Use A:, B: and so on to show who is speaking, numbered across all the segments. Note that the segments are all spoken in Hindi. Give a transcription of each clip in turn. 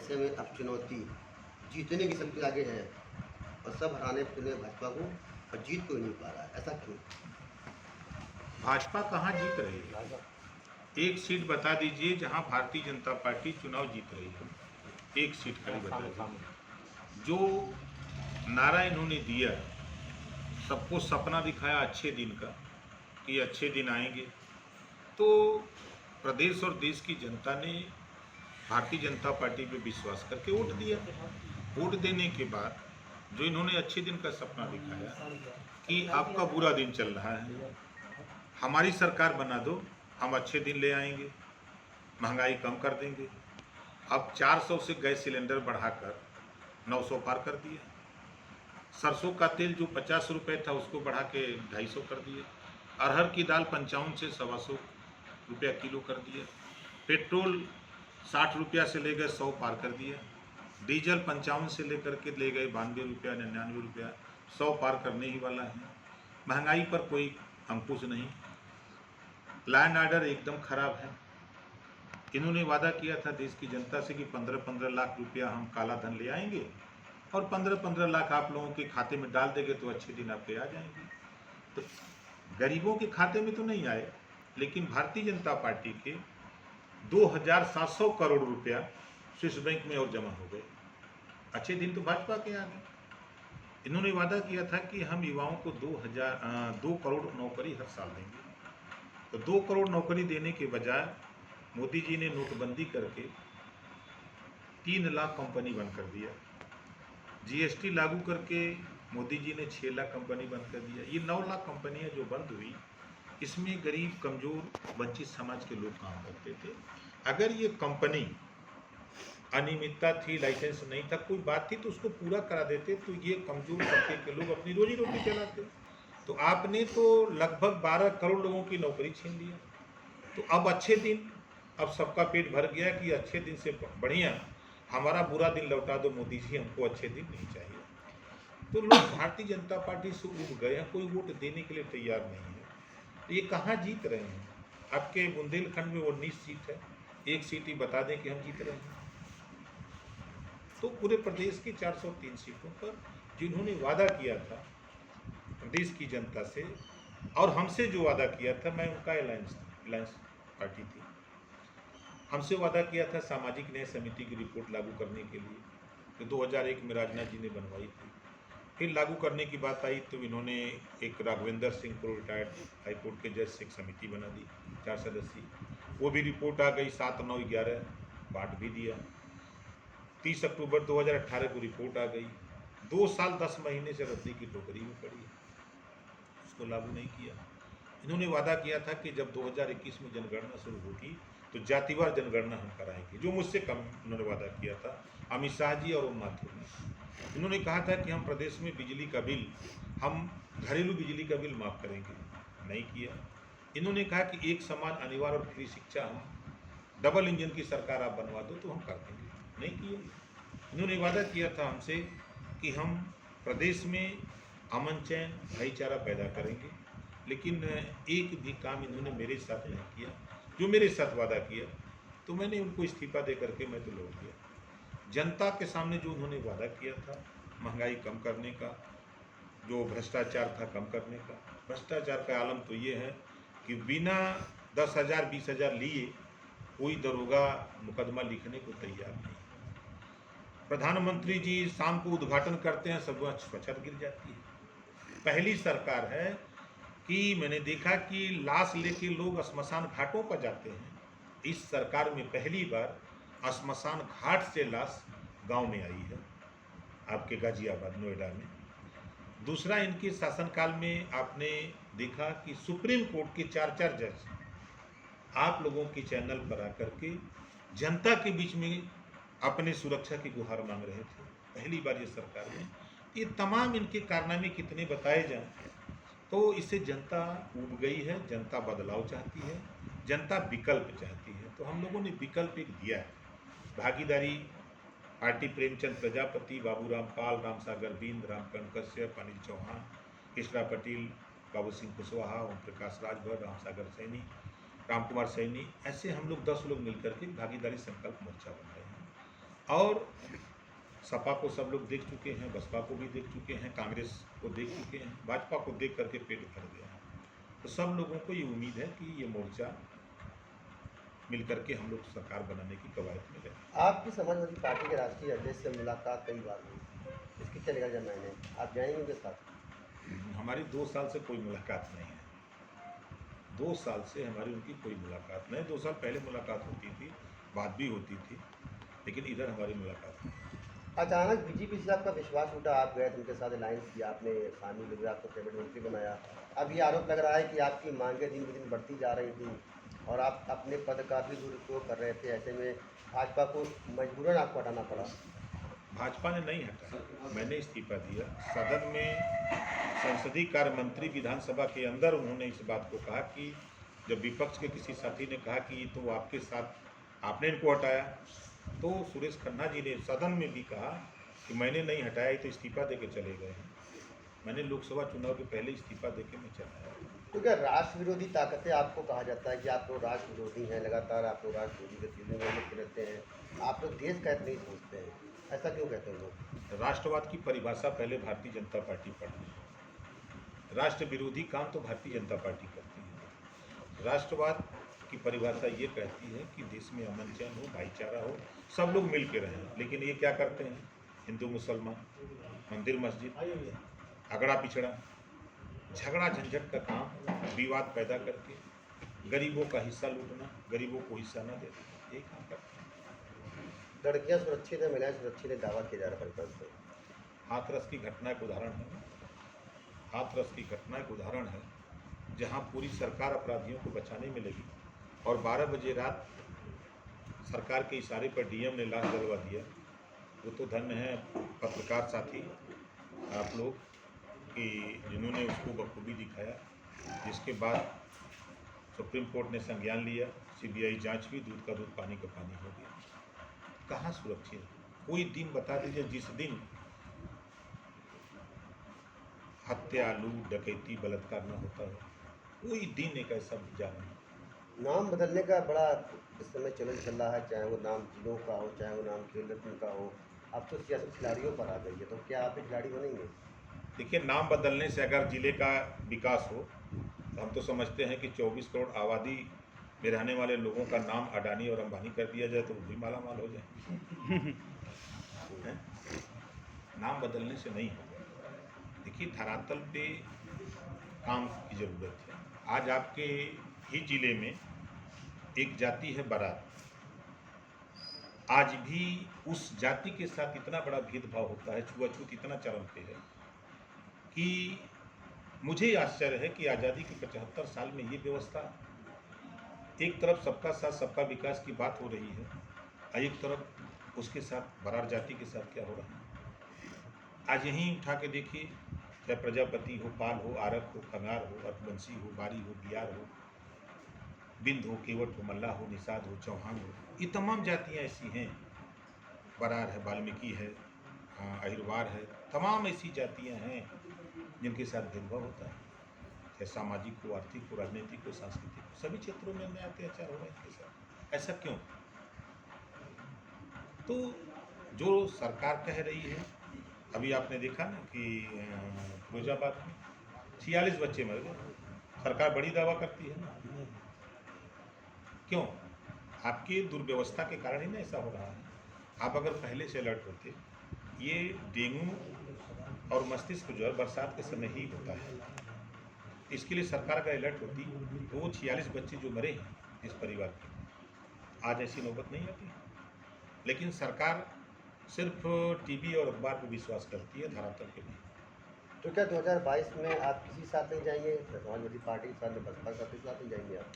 A: ऐसे में अब चुनौती जीतने की सबके आगे है और सब हराने चुने भाजपा को और जीत कोई नहीं पा रहा है, ऐसा क्यों?
B: भाजपा कहाँ जीत रही है? एक सीट बता दीजिए जहां भारतीय जनता पार्टी चुनाव जीत रही है। एक सीट खाली बता दीजिए। जो नारा इन्होंने दिया, सबको सपना दिखाया अच्छे दिन का कि अच्छे दिन आएंगे, तो प्रदेश और देश की जनता ने भारतीय जनता पार्टी पे विश्वास करके वोट दिया। वोट देने के बाद जो इन्होंने अच्छे दिन का सपना दिखाया कि आपका बुरा दिन चल रहा है, हमारी सरकार बना दो, हम अच्छे दिन ले आएंगे, महंगाई कम कर देंगे। अब 400 से गैस सिलेंडर बढ़ाकर 900 पार कर दिया। सरसों का तेल जो 50 रुपये था उसको बढ़ा के 250 कर दिया। अरहर की दाल 55 से 125 रुपया किलो कर दिया। पेट्रोल 60 रुपया से ले गए 100 पार कर दिया। डीजल 55 से लेकर के ले गए 92 रुपया 99 रुपया, 100 पार करने ही वाला है। महंगाई पर कोई अंकुश नहीं। लैंड ऑर्डर एकदम खराब है। इन्होंने वादा किया था देश की जनता से कि 15-15 लाख रुपया हम काला धन ले आएंगे और 15-15 लाख आप लोगों के खाते में डाल देंगे तो अच्छे दिन आपके आ जाएंगे। तो गरीबों के खाते में तो नहीं आए, लेकिन भारतीय जनता पार्टी के 2700 करोड़ रुपया स्विस बैंक में और जमा हो गए। अच्छे दिन तो भाजपा के आ गए। इन्होंने वादा किया था कि हम युवाओं को 2 करोड़ नौकरी हर साल देंगे। तो 2 करोड़ नौकरी देने के बजाय मोदी जी ने नोटबंदी करके 3 लाख कंपनी बंद कर दिया। जीएसटी लागू करके मोदी जी ने 6 लाख कंपनी बंद कर दिया। ये 9 लाख कंपनियां जो बंद हुई, इसमें गरीब, कमजोर, वंचित समाज के लोग काम करते थे। अगर ये कंपनी अनियमितता थी, लाइसेंस नहीं था, कोई बात थी तो उसको पूरा करा देते तो ये कमजोर तबके के लोग अपनी रोजी रोटी चलाते। तो आपने तो लगभग 12 करोड़ लोगों की नौकरी छीन लिया। तो अब अच्छे दिन, अब सबका पेट भर गया कि अच्छे दिन से बढ़िया हमारा बुरा दिन लौटा दो मोदी जी, हमको अच्छे दिन नहीं चाहिए। तो लोग भारतीय जनता पार्टी से उब गए हैं, कोई वोट देने के लिए तैयार नहीं है। तो ये कहाँ जीत रहे हैं? आपके बुंदेलखंड में 19 सीट है, एक सीट ही बता दें कि हम जीत रहे हैं। तो पूरे प्रदेश की 403 सीटों पर जिन्होंने वादा किया था प्रदेश की जनता से और हमसे जो वादा किया था, मैं उनका अलायंस पार्टी थी, हमसे वादा किया था सामाजिक न्याय समिति की रिपोर्ट लागू करने के लिए, जो 2001 में राजनाथ जी ने बनवाई थी। फिर लागू करने की बात आई तो इन्होंने एक राघवेंद्र सिंह को, रिटायर्ड हाईकोर्ट के जज से, एक समिति बना दी 4 सदस्यीय। वो भी रिपोर्ट आ गई, 7, 9, 11 बांट भी दिया। 30 अक्टूबर 2018 को रिपोर्ट आ गई। 2 साल 10 महीने से रद्दी की टोकरी में पड़ी है, उसको लागू नहीं किया। इन्होंने वादा किया था कि जब 2021 में जनगणना शुरू होगी तो जातिवार जनगणना हम कराएंगे, जो मुझसे कम उन्होंने वादा किया था अमित शाह जी और ओम माथुर ने। इन्होंने कहा था कि हम प्रदेश में बिजली का बिल, हम घरेलू बिजली का बिल माफ़ करेंगे, नहीं किया। इन्होंने कहा कि एक समान, अनिवार्य और फ्री शिक्षा, हम डबल इंजन की सरकार आप बनवा दो तो हम कर देंगे, नहीं किया। इन्होंने वादा किया था हमसे कि हम प्रदेश में अमन, चैन, भाईचारा पैदा करेंगे, लेकिन एक भी काम इन्होंने मेरे साथ नहीं किया जो मेरे साथ वादा किया। तो मैंने उनको इस्तीफा दे करके मैं तो लौट गया। जनता के सामने जो उन्होंने वादा किया था महंगाई कम करने का, जो भ्रष्टाचार था कम करने का, भ्रष्टाचार का आलम तो ये है कि बिना 10,000 20,000 लिए कोई दरोगा मुकदमा लिखने को तैयार नहीं। प्रधानमंत्री जी शाम को उद्घाटन करते हैं, सब छत गिर जाती है। पहली सरकार है कि मैंने देखा कि लाश लेके लोग श्मशान घाटों पर जाते हैं। इस सरकार में पहली बार श्मशान घाट से लाश गांव में आई है, आपके गाजियाबाद, नोएडा में। दूसरा, इनके शासनकाल में आपने देखा कि सुप्रीम कोर्ट के 4 जज आप लोगों के चैनल पर आकर के जनता के बीच में अपने सुरक्षा की गुहार मांग रहे थे, पहली बार ये सरकार में। ये तमाम इनके कारनामे कितने बताए जाएं तो इससे जनता उब गई है, जनता बदलाव चाहती है, जनता विकल्प चाहती है। तो हम लोगों ने विकल्प एक दिया है, भागीदारी पार्टी प्रेमचंद प्रजापति, बाबूराम पाल, रामसागर बिंद, रामकर्ण कश्यप, अनिल चौहान, कृष्णा पटेल, बाबू सिंह कुशवाहा, ओम प्रकाश राजभर, रामसागर सैनी, राम कुमार सैनी, ऐसे हम लोग 10 लोग मिलकर के भागीदारी संकल्प मोर्चा बन रहे हैं। और सपा को सब लोग देख चुके हैं, बसपा को भी देख चुके हैं, कांग्रेस को देख चुके हैं, भाजपा को देख करके पेट भर गया है। तो सब लोगों को ये उम्मीद है कि ये मोर्चा मिल करके हम लोग सरकार बनाने की कवायद में लगे।
A: आपकी समाजवादी पार्टी के राष्ट्रीय अध्यक्ष से मुलाकात कई बार हुई, इसकी चलेगा जब मैंने आप जाएंगे उनके साथ?
B: हमारी 2 साल से कोई मुलाकात नहीं है, 2 साल से हमारी उनकी कोई मुलाकात नहीं। 2 साल पहले मुलाकात होती थी, बात भी होती थी, लेकिन इधर हमारी मुलाकात नहीं।
A: अचानक बीजेपी से आपका विश्वास उठा, आप गए थे उनके साथ अलायंस किया, आपने शामिल हुए, आपको कैबिनेट मंत्री बनाया। अब ये आरोप लग रहा है कि आपकी मांगें दिन ब दिन बढ़ती जा रही थी और आप अपने पद का भी दुरुपयोग कर रहे थे। ऐसे में भाजपा को मजबूरन आपको हटाना पड़ा।
B: भाजपा ने नहीं हटाया, मैंने इस्तीफा दिया। सदन में संसदीय कार्य मंत्री विधानसभा के अंदर उन्होंने इस बात को कहा कि जब विपक्ष के किसी साथी ने कहा कि तो आपके साथ आपने इनको हटाया, तो सुरेश खन्ना जी ने सदन में भी कहा कि मैंने नहीं हटाया, ये तो इस्तीफा दे के चले गए हैं। मैंने लोकसभा चुनाव के पहले इस्तीफा दे के मैं चला आया।
A: तो क्या राष्ट्र विरोधी ताकतें, आपको कहा जाता है कि आप लोग राष्ट्र विरोधी हैं, लगातार आप लोग राष्ट्र विरोधी गतिविधियों में लिप्त रहते हैं, आप लोग देश का हित नहीं सोचते हैं, ऐसा क्यों कहते हैं लोग?
B: राष्ट्रवाद की परिभाषा पहले भारतीय जनता पार्टी पढ़ी है। राष्ट्र विरोधी काम तो भारतीय जनता पार्टी करती है। राष्ट्रवाद की परिभाषा ये कहती है कि देश में अमन चैन हो, भाईचारा हो, सब लोग मिल के रहें। लेकिन ये क्या करते हैं, हिंदू मुसलमान, मंदिर मस्जिद, अगड़ा पिछड़ा, झगड़ा झंझट का काम, विवाद पैदा करके गरीबों का हिस्सा लूटना, गरीबों को हिस्सा न देना, यही काम करते हैं।
A: लड़कियां सुरक्षित है, महिलाएं सुरक्षित है, दावा किया जा रहा है परिपक्व से।
B: हाथरस की घटना एक उदाहरण है। हाथरस की घटना एक उदाहरण है जहां पूरी सरकार अपराधियों को बचाने में लगी और 12 बजे रात सरकार के इशारे पर डीएम ने लाश जलवा दिया। वो तो धन्य है पत्रकार साथी आप लोग कि जिन्होंने उसको बखूबी दिखाया, जिसके बाद सुप्रीम कोर्ट ने संज्ञान लिया, सीबीआई जांच हुई, दूध का दूध पानी का पानी हो गया। कहाँ सुरक्षित? कोई दिन बता दीजिए जिस दिन हत्या, लूट, डकैती, बलात्कार न होता है, कोई दिन एक ऐसा जाना नहीं।
A: नाम बदलने का बड़ा इस समय चलन चल रहा है, चाहे वो नाम जिलों का हो, चाहे वो नाम खेल रत्न का हो। अब तो सियासत खिलाड़ियों पर आ गई है, तो क्या आप एक खिलाड़ी बनेंगे?
B: देखिए, नाम बदलने से अगर जिले का विकास हो तो हम तो समझते हैं कि 24 करोड़ आबादी में रहने वाले लोगों का नाम अडानी और अंबानी कर दिया जाए तो वो भी माला माल हो जाए। हैं? नाम बदलने से नहीं होगा। देखिए, धरातल पे काम की ज़रूरत है। आज आपके ही जिले में एक जाति है बारात, आज भी उस जाति के साथ इतना बड़ा भेदभाव होता है, छुआछूत इतना चरम पे है कि मुझे आश्चर्य है कि आज़ादी के 75 साल में ये व्यवस्था, एक तरफ सबका साथ सबका विकास की बात हो रही है और एक तरफ उसके साथ बरार जाति के साथ क्या हो रहा है। आज यहीं उठा के देखिए, चाहे प्रजापति हो, पाल हो, आरक हो, खंगार हो, रघुवंशी हो, बारी हो, बियार हो, बिंद हो, केवट हो, मल्लाह हो, निषाद हो, चौहान हो, ये तमाम जातियाँ ऐसी हैं। बरार है, वाल्मीकि है, अहिरवार है, तमाम ऐसी जातियाँ हैं जिनके साथ भेदभाव होता है, चाहे सामाजिक हो, आर्थिक हो, राजनीतिक हो, सांस्कृतिक हो, सभी क्षेत्रों में अन्याय अत्याचार हो रहा है इनके साथ। ऐसा क्यों? तो जो सरकार कह रही है, अभी आपने देखा ना कि फिरोजाबाद में 46 बच्चे मर गए, सरकार बड़ी दावा करती है ना, क्यों? आपकी दुर्व्यवस्था के कारण ही ना ऐसा हो रहा है। आप अगर पहले से अलर्ट होते, ये डेंगू और मस्तिष्क ज्वर बरसात के समय ही होता है, इसके लिए सरकार अगर अलर्ट होती तो वो 46 बच्चे जो मरे हैं इस परिवार के, आज ऐसी नौबत नहीं आती। लेकिन सरकार सिर्फ टीवी और अखबार पर विश्वास करती है, धरातल पे नहीं।
A: तो क्या 2022 में आप किसी साथ नहीं जाएंगे? समाजवादी पार्टी के साथ, बसपा के साथ नहीं जाएंगे आप?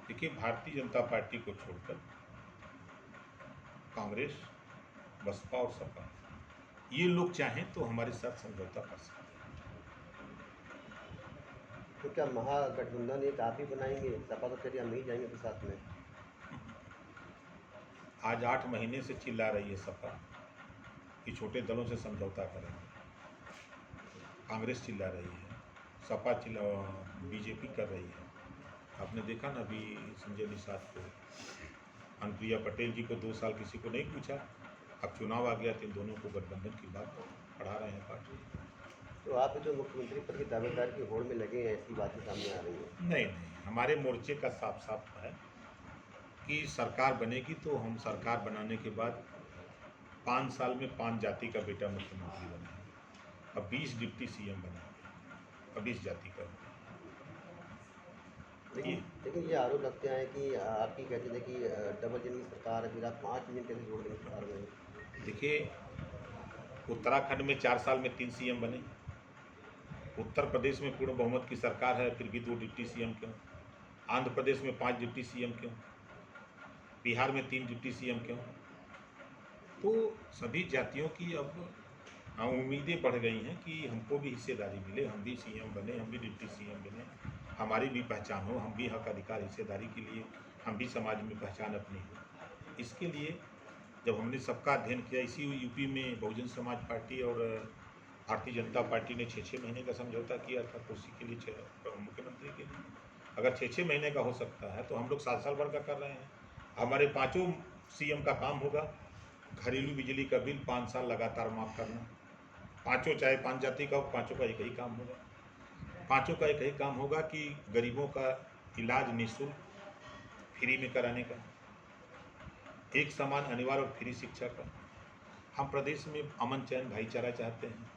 B: देखिए, भारतीय जनता पार्टी को छोड़कर कांग्रेस, बसपा और सपा, ये लोग चाहें तो हमारे साथ समझौता कर सकते हैं।
A: तो क्या महागठबंधन एक आप ही बनाएंगे? सपा तो कह रही हम नहीं जाएंगे तो साथ में।
B: आज 8 महीने से चिल्ला रही है सपा कि छोटे दलों से समझौता करेंगे, कांग्रेस चिल्ला रही है, सपा बीजेपी कर रही है। आपने देखा ना, अभी संजय निषाद को, अनुप्रिया पटेल जी को 2 साल किसी को नहीं पूछा अब चुनाव आ गया तो इन दोनों को गठबंधन की बात पढ़ा रहे हैं पार्टी।
A: तो आप जो मुख्यमंत्री पद की दावेदार की होड़ में लगे हैं, ऐसी बातें सामने आ रही हैं।
B: नहीं, हमारे मोर्चे का साफ साफ है कि सरकार बनेगी तो हम सरकार बनाने के बाद 5 साल में 5 जाति का बेटा मुख्यमंत्री बनाएंगे, अब 20 डिप्टी सीएम बनाएंगे, अब 20 जाति का।
A: लेकिन ये आरोप लगते हैं कि आपकी कहते थे कि डबल इंजन की सरकार है, फिर आप 5 इंजन कैसे जोड़ देंगे सरकार में।
B: देखिए, उत्तराखंड में 4 साल में 3 सीएम बने, उत्तर प्रदेश में पूर्ण बहुमत की सरकार है फिर भी 2 डिप्टी सीएम क्यों, आंध्र प्रदेश में 5 डिप्टी सीएम क्यों, बिहार में 3 डिप्टी सीएम क्यों। तो सभी जातियों की अब उम्मीदें बढ़ गई हैं कि हमको भी हिस्सेदारी मिले, हम भी सीएम बने, हम भी डिप्टी सीएम बने, हमारी भी पहचान हो, हम भी हक अधिकार हिस्सेदारी के लिए हम भी समाज में पहचान अपनी हो। इसके लिए जब हमने सबका अध्ययन किया, इसी यूपी में बहुजन समाज पार्टी और भारतीय जनता पार्टी ने 6-6 महीने का समझौता किया था कुर्सी के लिए, मुख्यमंत्री के लिए। अगर 6-6 महीने का हो सकता है तो हम लोग 7 साल भर का कर रहे हैं। हमारे 5 सीएम का काम होगा घरेलू बिजली का बिल 5 साल लगातार माफ़ करना, 5 चाहे 5 जाति का हो, 5 का एक ही काम होगा। 5 का एक ही काम होगा कि गरीबों का इलाज निःशुल्क फ्री में कराने का, एक समान अनिवार्य और फ्री शिक्षा का। हम प्रदेश में अमन चैन भाईचारा चाहते हैं,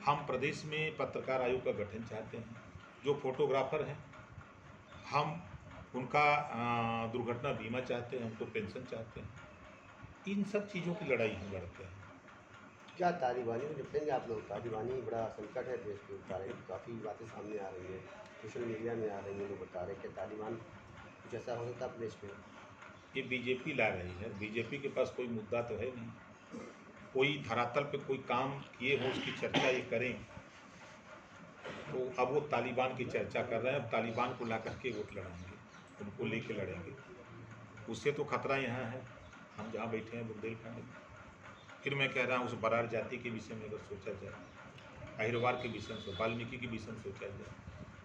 B: हम प्रदेश में पत्रकार आयोग का गठन चाहते हैं, जो फोटोग्राफर हैं हम उनका दुर्घटना बीमा चाहते हैं, उनको पेंशन चाहते हैं। इन सब चीज़ों की लड़ाई हम लड़ते हैं।
A: क्या तालिबानी में निपटेंगे आप लोग? तालिबानी बड़ा संकट है देश के बारे में, काफ़ी बातें सामने आ रही हैं, सोशल मीडिया में आ रही हैं, लोग बता रहे हैं कि तालिबान कुछ ऐसा हो सकता है प्रदेश में।
B: ये बीजेपी ला रही है, बीजेपी के पास कोई मुद्दा तो है नहीं, कोई धरातल पे कोई काम किए हो उसकी चर्चा ये करें। तो अब वो तालिबान की चर्चा कर रहे हैं, अब तालिबान को ला करके वोट लड़ाएंगे, उनको लेके लड़ेंगे। उससे तो खतरा यहाँ है, हम जहाँ बैठे हैं बुंदेलखंड में। फिर मैं कह रहा हूँ उस बरार जाति के विषय में अगर सोचा जाए, अहिरवार के विषय में, वाल्मीकि के विषय में सोचा जाए,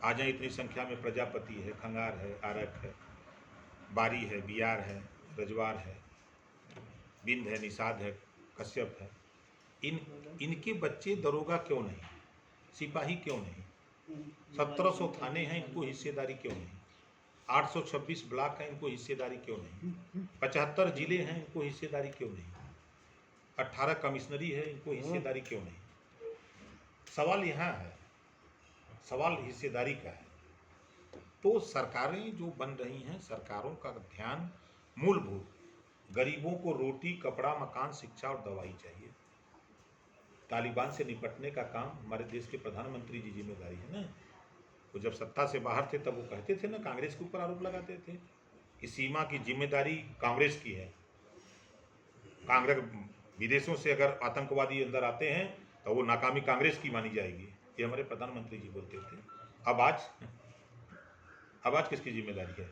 B: आ जाए इतनी संख्या में प्रजापति है, खंगार है, आरक है, बारी है, बियार है, रजवार है, बिंद है, निषाद है, कश्यप है। इनके बच्चे दरोगा क्यों नहीं, सिपाही क्यों नहीं, 1700 थाने हैं, इनको हिस्सेदारी क्यों नहीं, 826 ब्लॉक हैं, इनको हिस्सेदारी क्यों नहीं, 75 जिले हैं, इनको हिस्सेदारी क्यों नहीं, 18 कमिश्नरी है, इनको हिस्सेदारी क्यों नहीं। सवाल यहाँ है, सवाल हिस्सेदारी का है। तो सरकारें जो बन रही हैं, सरकारों का ध्यान मूलभूत गरीबों को रोटी, कपड़ा, मकान, शिक्षा और दवाई चाहिए। तालिबान से निपटने का काम हमारे देश के प्रधानमंत्री जी जिम्मेदारी है ना। वो जब सत्ता से बाहर थे तब वो कहते थे ना, कांग्रेस के ऊपर आरोप लगाते थे कि सीमा की जिम्मेदारी कांग्रेस की है। कांग्रेस विदेशों से अगर आतंकवादी अंदर आते हैं तो वो नाकामी कांग्रेस की मानी जाएगी, ये हमारे प्रधानमंत्री जी बोलते थे। अब आज किसकी जिम्मेदारी है?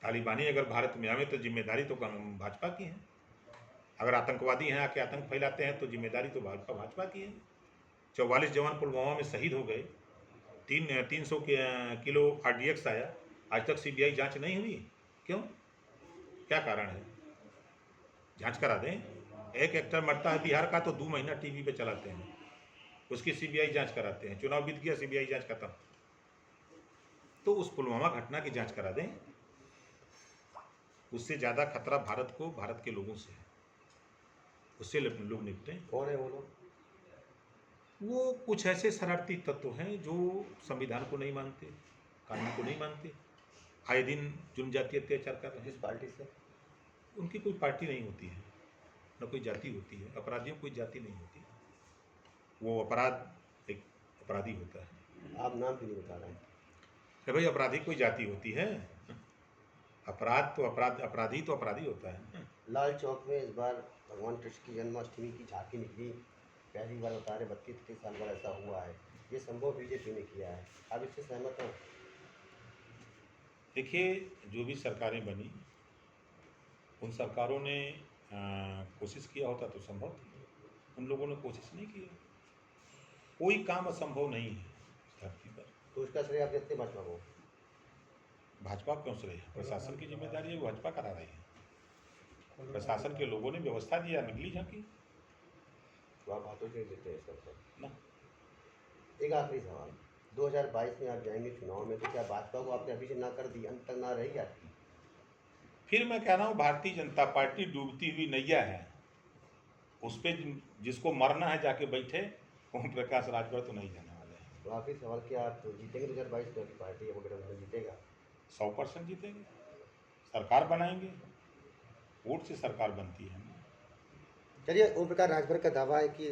B: तालिबानी अगर भारत में आवे तो जिम्मेदारी तो भाजपा की है। अगर आतंकवादी हैं आके आतंक फैलाते हैं तो जिम्मेदारी तो भाजपा की है। 44 जवान पुलवामा में शहीद हो गए, 300 किलो RDX आया, आज तक CBI जांच नहीं हुई, क्यों? क्या कारण है? जांच करा दें। एक एक्टर मरता है बिहार का तो 2 महीना टीवी पे चलाते हैं, उसकी CBI जांच कराते हैं, चुनाव बीत गया CBI जांच खत्म। तो उस पुलवामा घटना की जांच करा दें। उससे ज़्यादा खतरा भारत को, भारत के लोगों से है, उससे लोग निपटें।
A: कौन है वो लोग?
B: वो कुछ ऐसे शरारती तत्व हैं जो संविधान को नहीं मानते, कानून को नहीं मानते, आए दिन जुर्म जाति अत्याचार कर रहे हैं।
A: किस पार्टी से?
B: उनकी कोई पार्टी नहीं होती है, न कोई जाति होती है। अपराधियों कोई जाति नहीं होती, वो अपराध एक अपराधी होता है।
A: आप नाम क्यों नहीं बता रहे हैं?
B: अरे भाई, अपराधी कोई जाति होती है? अपराध तो अपराधी तो अपराधी होता है।
A: लाल चौक में इस बार भगवान कृष्ण की जन्माष्टमी की झांकी निकली, पहली बार बता रहे 32-33 साल बाद ऐसा हुआ है। ये संभव बीजेपी ने किया है, आप इससे सहमत हो?
B: देखिए, जो भी सरकारें बनी उन सरकारों ने कोशिश किया होता तो संभव थी, उन लोगों ने कोशिश नहीं किया। कोई काम असंभव नहीं है इस धरती पर।
A: तो इसका श्रेय आप देते भाजपा को?
B: भाजपा क्यों श्रेय? प्रशासन की जिम्मेदारी है, वो भाजपा करा रही है। प्रशासन के लोगों ने व्यवस्था दिया, निकली झांकी
A: तो आप हाथों से देते हैं सब
B: ना।
A: एक आखिरी सवाल, 2022 में आप जाएंगे चुनाव में, तो क्या भाजपा को आपने अभी से ना कर दी, अंत तक ना रहेगी आपकी?
B: फिर मैं कह रहा हूँ भारतीय जनता पार्टी डूबती हुई नैया है, उस पर जिसको मरना है जाके बैठे, ओम प्रकाश राजभर तो नहीं जाने वाले हैं।
A: तो आखिरी सवाल, क्या आप जीतेंगे 2022 में? आपकी पार्टी या गठबंधन जीतेगा?
B: 100% जीतेंगे, सरकार बनाएंगे, वोट से सरकार बनती है।
A: चलिए, ओम प्रकाश राजभर का दावा है कि